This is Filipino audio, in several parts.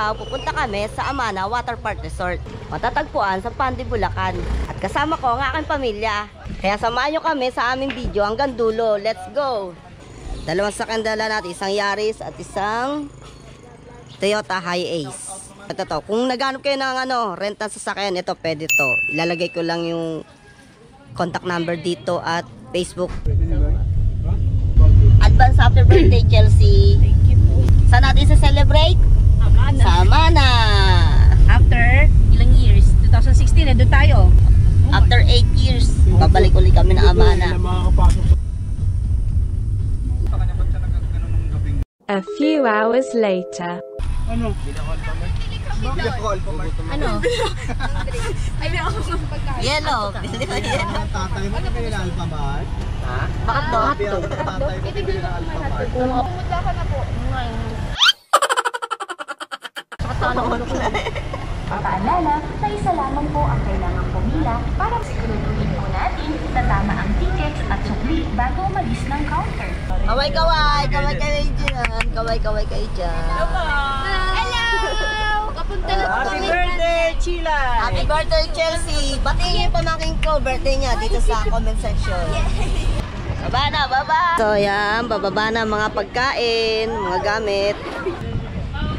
araw, pupunta kami sa Amana Water Park Resort. Matatagpuan sa Pandi, Bulacan. At kasama ko ang aking pamilya. Kaya samahan nyo kami sa aming video hanggang dulo. Let's go! Dalawang sakyan dala natin, isang Yaris at isang Toyota Hiace. Ito to, kung naghanap kayo ng renta sa sasakyan, ito pwede to. Ilalagay ko lang yung contact number dito at Facebook. Advance happy birthday, Chelsea. Thank you po. Saan natin sa-celebrate? Amana. Sa Amana. After ilang years? 2016, doon tayo. After 8 years, babalik ulit kami ng Amana. A few hours later. Ano? Ano? Ay, may ako ng pagkain. Yellow. Bili mo yellow. Tatay mo na kayo na Alphamart? Ha? Bakit to? Tatay mo na kayo na Alphamart? Pumunta ka na po. Paalala na isa lamang po ang kailangang pumila para siguraduhin po natin na tama ang tickets at sukli bago umalis ng counter. Kaway-kaway. Kaway-kaway dyan. Kaway-kaway kayo dyan. Hello! Kapunta na po Happy kami. birthday, Chila! Happy birthday, Chelsea! Batiin yung pamangking ko, birthday niya dito sa comment section. Baba na, baba! So yan, bababa na mga pagkain, mga gamit.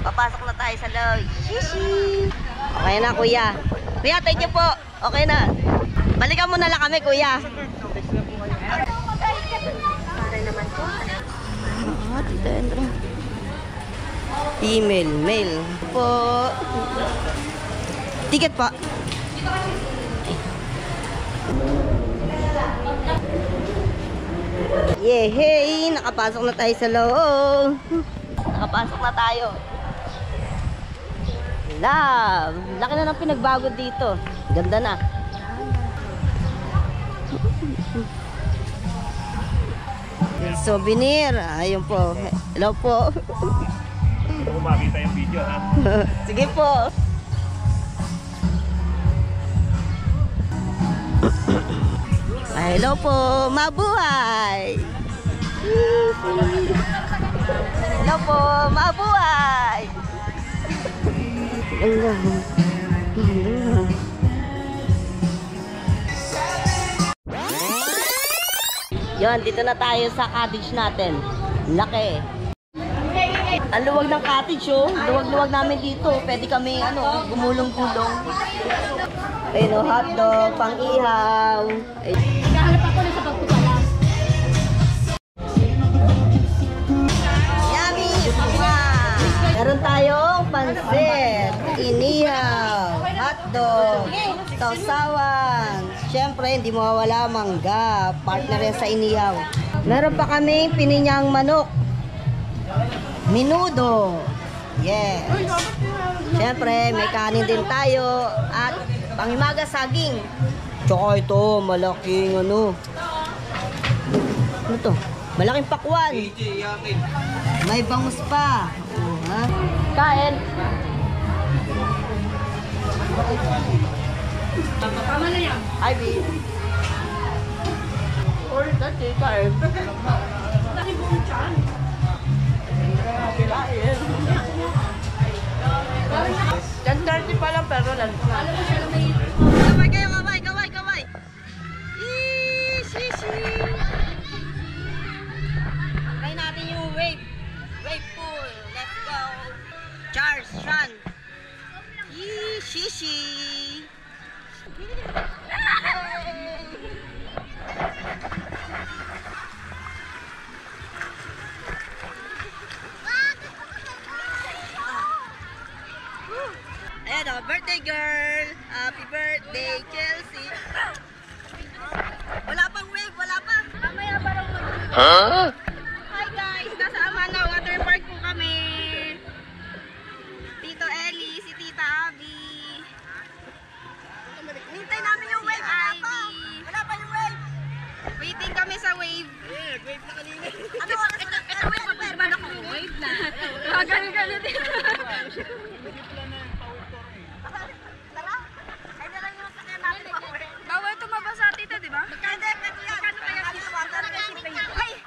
Papasok na tayo sa loob. Shishi! Okay na, kuya. Kuya, thank you po. Okay na. Balikan mo na lang kami, kuya. Para naman po. Tita Endra. Email, mail po. Ticket pa. Yehey! Nakapasok na tayo sa loob. Nakapasok na tayo. Love! Laki na ng pinagbago dito. Ganda na. Souvenir. Ayun po. Hello po. Kung makita yung video, ha? Sige po. Hello po. Mabuhay. Hello po. Mabuhay. Yon, dito na tayo sa cottage natin. Laki. Ang luwag ng cottage, oh. Luwag-luwag namin dito. Pwede kami, gumulong-gulong. Ayun, hotdog, pang-ihaw. Naghahanap ako na sa pagpupalas. Yummy! Wow! Meron tayong pansit, inihaw, hotdog, sausawan. Siyempre, hindi mawawala mangga. Partner yan sa inihaw. Meron pa kami pininyang manok. Minudo. Yes. Siyempre, may kanin din tayo. At pangimaga saging. Tsaka ito, malaking Ano to? Malaking pakwan. May bangus pa. Ha? Kain. Tama na yan. Ivy. Or dati, kain. Laki buong tiyan. Kain. 10:30 pa lang pero lunch na. Kamay kayo, kamay. Try natin yung wave pool. Let's go. Charles, run. Shishi. Ayan o, birthday girl. Happy birthday, Chelsea. Wala pang wave, wala pa. Mamaya parang Hi guys, nasa Amana Water Park po kami. Tito Ellie, si Tita Abby. Hintay namin yung wave, Ivy. Wala pa yung wave. Waiting kami sa wave. Wave na kanina. Ano oras na? Ito wave, mapagba na kung wave na. Ganun-ganun din. Bawal tumaba sa tita, di ba? Magkano kaya? Magkano kaya?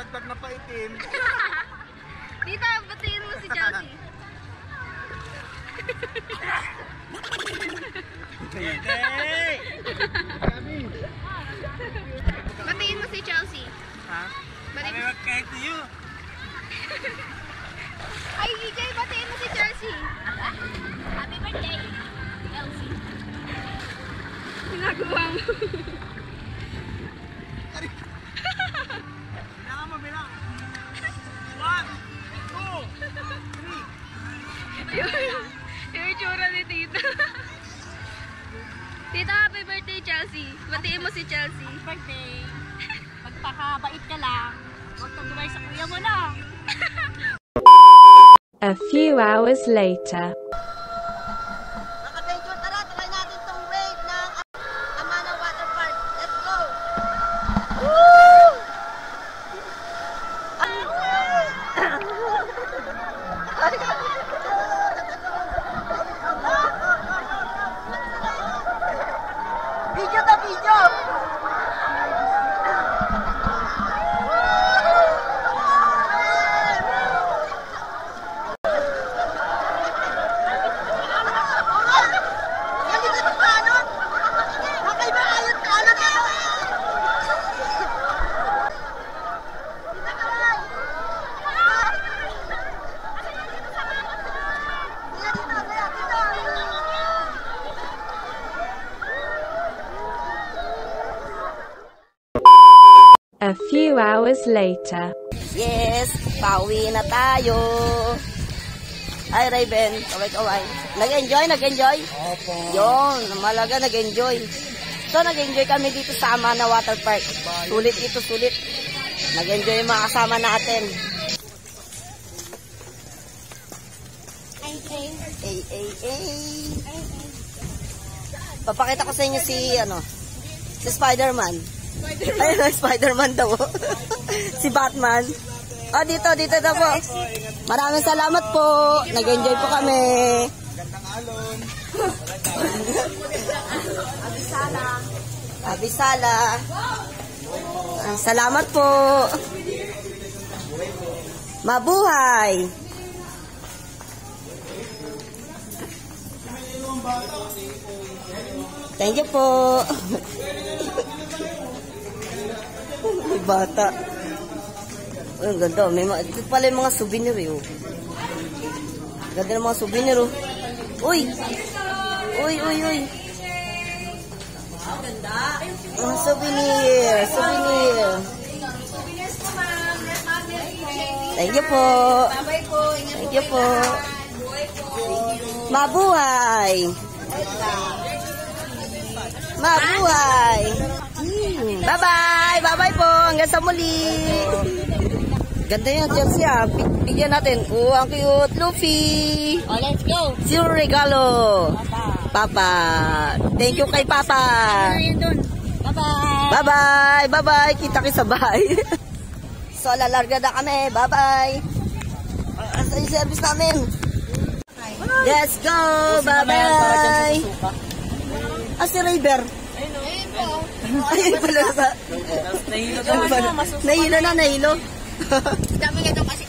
dagdag na paitim. Tita, batiin mo si Chelsea. Batiin mo si Chelsea. Ha? Batiin mo. Kahit iyo. Ay, EJ, batiin mo si Chelsea. Happy birthday, Chelsea. Ginagawa mo. Bilangan mo, bilang. 1, 2, 3. Yung itsura ni Tita. Tita, happy birthday, Chelsea. Batiin mo si Chelsea. Birthday. Magpakabait ka lang. Huwag kang gumay sa kuya mo na. A few hours later. Naka-adventure, tara, try natin tong rave ng Amana Water Park. Let's go! Video na video! A few hours later. Yes, pauwi na tayo. Ay, Raven, kaway-kaway. Nag-enjoy? Opo. Yun, malaga nag-enjoy. So, nag-enjoy kami dito sa Amana Water Park. Sulit ito, sulit. Nag-enjoy yung mga kasama natin. Papakita ko sa inyo si Spider-Man. Ayun, Spider-Man daw. Si Batman. Oh, dito na po. Maraming salamat po. Nag-enjoy po kami. Gandang alon. Abisala. Salamat po. Mabuhay. Thank you po. May bata. Ay, ang ganda. Ito pala yung mga souvenir eh. Oh. Ganda ng mga souvenir oh. Uy! Uy! Mga souvenir. Thank you po. Thank you po. Mabuhay. Mabuhay. Bye-bye. Bye-bye po. Hanggang sa muli. Ganda yung Chelsea ah. Bigyan natin. Oh, ang cute. Luffy. Oh, let's go. Zero regalo. Papa. Thank you kay Papa. Bye-bye. Bye-bye. Bye-bye. Kita kayo sa bahay. So, lalarga na kami. Bye-bye. Asa yung service namin? Let's go. Bye-bye. Ah, si Rayber. Ayun pala sa... Nahilo na. Dami ka daw kasi